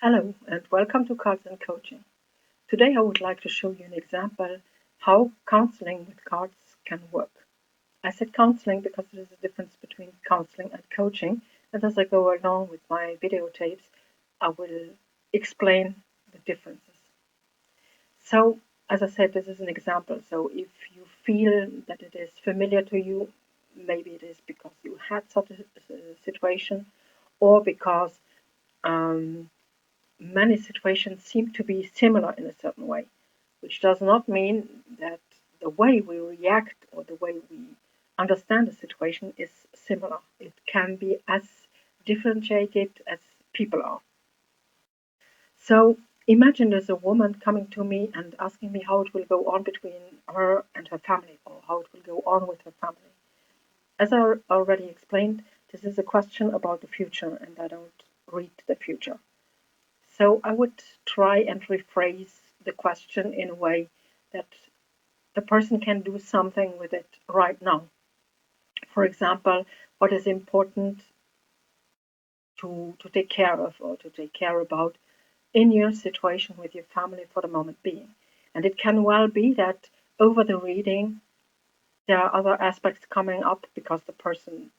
Hello and welcome to Cards and Coaching. Today I would like to show you an example how counseling with cards can work. I said counseling because there is a difference between counseling and coaching, and as I go along with my videotapes, I will explain the differences. So, as I said, this is an example. So if you feel that it is familiar to you, maybe it is because you had such a situation or because um, many situations seem to be similar in a certain way, which does not mean that the way we react or the way we understand a situation is similar. It can be as differentiated as people are. So imagine there's a woman coming to me and asking me how it will go on between her and her family, or how it will go on with her family. As I already explained, this is a question about the future, and I don't read the future. So I would try and rephrase the question in a way that the person can do something with it right now. For example, what is important to take care of or to take care about in your situation with your family for the moment being. And it can well be that over the reading, there are other aspects coming up because the person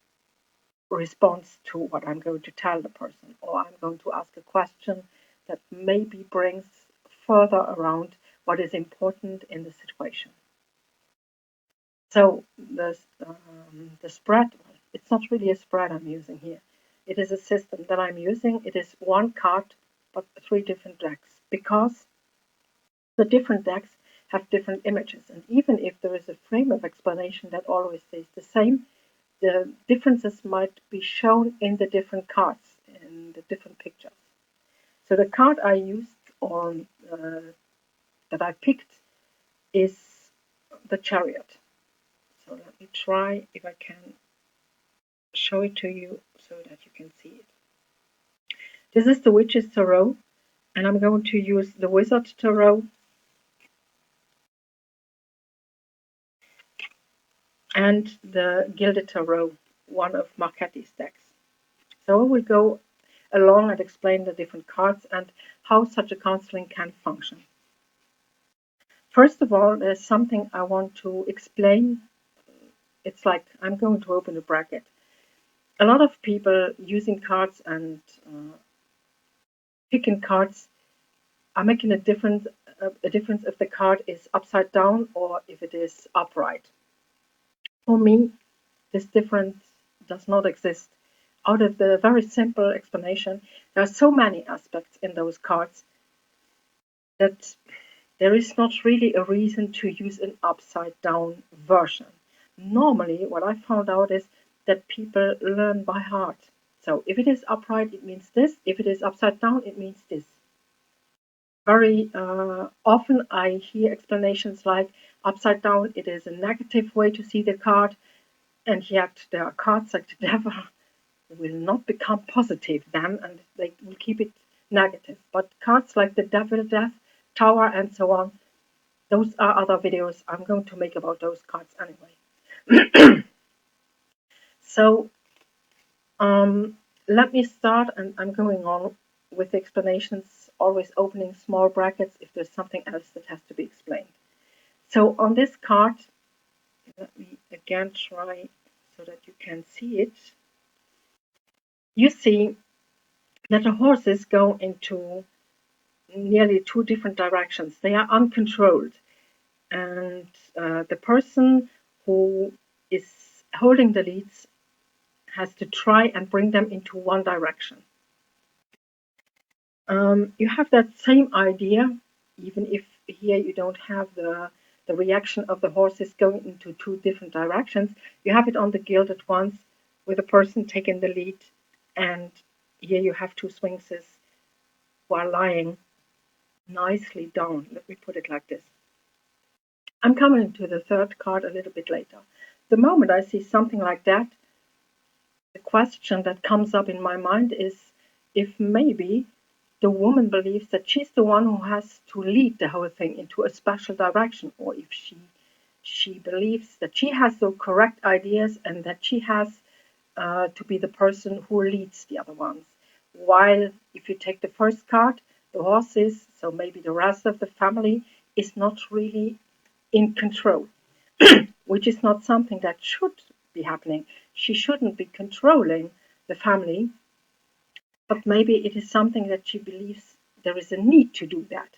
responds to what I'm going to tell the person, or I'm going to ask a question that maybe brings further around what is important in the situation. So the spread, it's not really a spread I'm using here. It is a system that I'm using. It is one card, but three different decks, because the different decks have different images. And even if there is a frame of explanation that always stays the same, the differences might be shown in the different cards, in the different pictures. So the card I used on that I picked is the Chariot. So let me try if I can show it to you so that you can see it. This is the Witch's Tarot, and I'm going to use the Wizard Tarot and the Gilded Tarot, one of Marchetti's decks. So I will go along and explain the different cards and how such a counseling can function. First of all, there's something I want to explain. It's like I'm going to open a bracket. A lot of people using cards and picking cards are making a difference if the card is upside down or if it is upright. For me, this difference does not exist. Out of the very simple explanation, there are so many aspects in those cards that there is not really a reason to use an upside down version. Normally, what I found out is that people learn by heart. So if it is upright, it means this. If it is upside down, it means this. Very often I hear explanations like upside down, it is a negative way to see the card, and yet there are cards like the devil will not become positive then, and they will keep it negative. But cards like the devil, death, tower, and so on, those are other videos I'm going to make about those cards anyway. So let me start, and I'm going on with the explanations, always opening small brackets if there's something else that has to be explained. So on this card, let me again try so that you can see it. You see that the horses go into nearly two different directions. They are uncontrolled. And the person who is holding the leads has to try and bring them into one direction. You have that same idea, even if here you don't have the reaction of the horses going into two different directions. You have it on the gilded ones with a person taking the lead, and here you have two sphinxes who are lying nicely down. Let me put it like this. I'm coming to the third card a little bit later. The moment I see something like that, the question that comes up in my mind is if maybe the woman believes that she's the one who has to lead the whole thing into a special direction, or if she believes that she has the correct ideas and that she has to be the person who leads the other ones. while if you take the first card, the horses, so maybe the rest of the family is not really in control, which is not something that should be happening. She shouldn't be controlling the family, but maybe it is something that she believes there is a need to do that.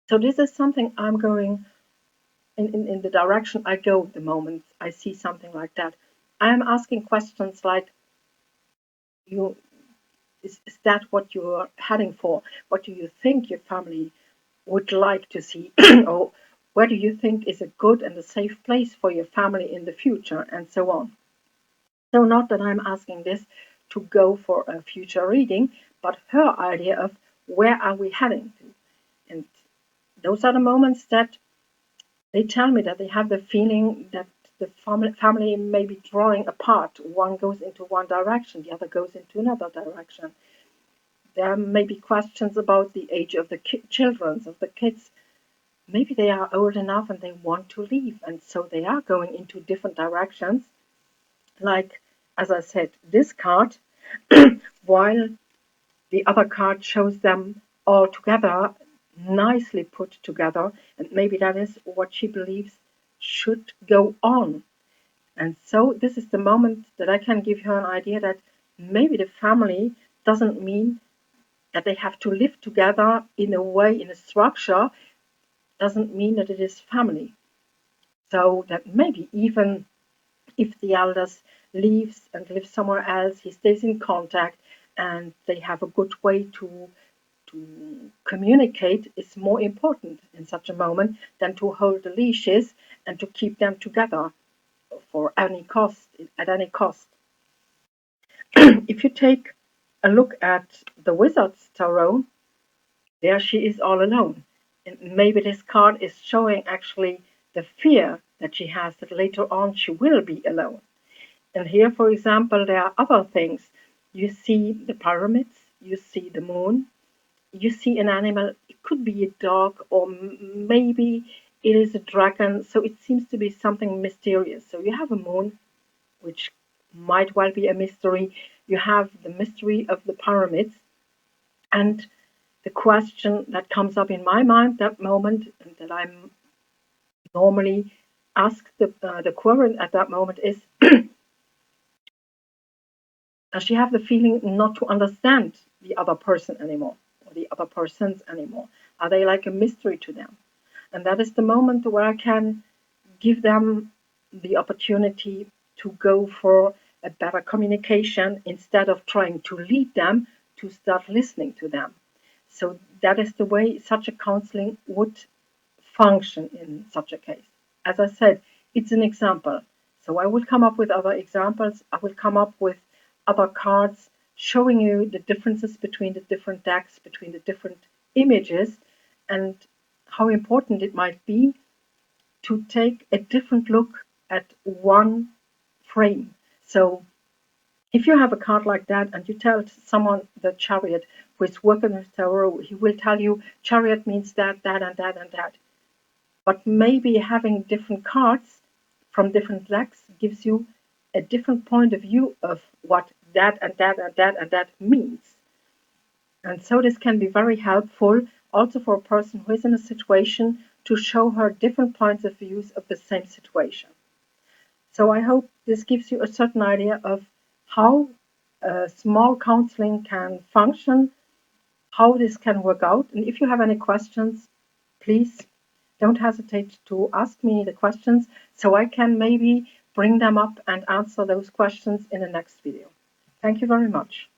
So this is something I'm going in the direction I go the moment I see something like that. I am asking questions like, you is that what you're heading for? What do you think your family would like to see? Or where do you think is a good and a safe place for your family in the future, and so on. So not that I'm asking this to go for a future reading, but her idea of where are we heading to. And those are the moments that they tell me that they have the feeling that the family may be drawing apart. One goes into one direction, the other goes into another direction. There may be questions about the age of the children, of the kids. Maybe they are old enough and they want to leave, and so they are going into different directions. Like, as I said, this card, while the other card shows them all together, nicely put together, and maybe that is what she believes should go on. And so this is the moment that I can give her an idea that maybe the family doesn't mean that they have to live together in a way, in a structure, doesn't mean that it is family. So that maybe even if the eldest leaves and lives somewhere else, he stays in contact and they have a good way to communicate is more important in such a moment than to hold the leashes and to keep them together for any cost, at any cost. If you take a look at the Wizard's Tarot, there she is all alone. And maybe this card is showing actually the fear that she has that later on she will be alone. And here, for example, there are other things. You see the pyramids, you see the moon, you see an animal. It could be a dog, or maybe it is a dragon. So it seems to be something mysterious. So you have a moon, which might well be a mystery. You have the mystery of the pyramids. And the question that comes up in my mind that moment, and that I'm normally ask the querent at that moment is, does she have the feeling not to understand the other person anymore, or the other persons anymore? Are they like a mystery to them? And that is the moment where I can give them the opportunity to go for a better communication instead of trying to lead them, to start listening to them. So that is the way such a counseling would function in such a case. As I said, it's an example. So I will come up with other examples. I will come up with other cards showing you the differences between the different decks, between the different images, and how important it might be to take a different look at one frame. So if you have a card like that and you tell someone the Chariot who is working with tarot, he will tell you Chariot means that, that, and that, and that. But maybe having different cards from different decks gives you a different point of view of what that and that and that and that means. And so this can be very helpful also for a person who is in a situation to show her different points of views of the same situation. So I hope this gives you a certain idea of how small counseling can function, how this can work out. And if you have any questions, please don't hesitate to ask me the questions so I can maybe bring them up and answer those questions in the next video. Thank you very much.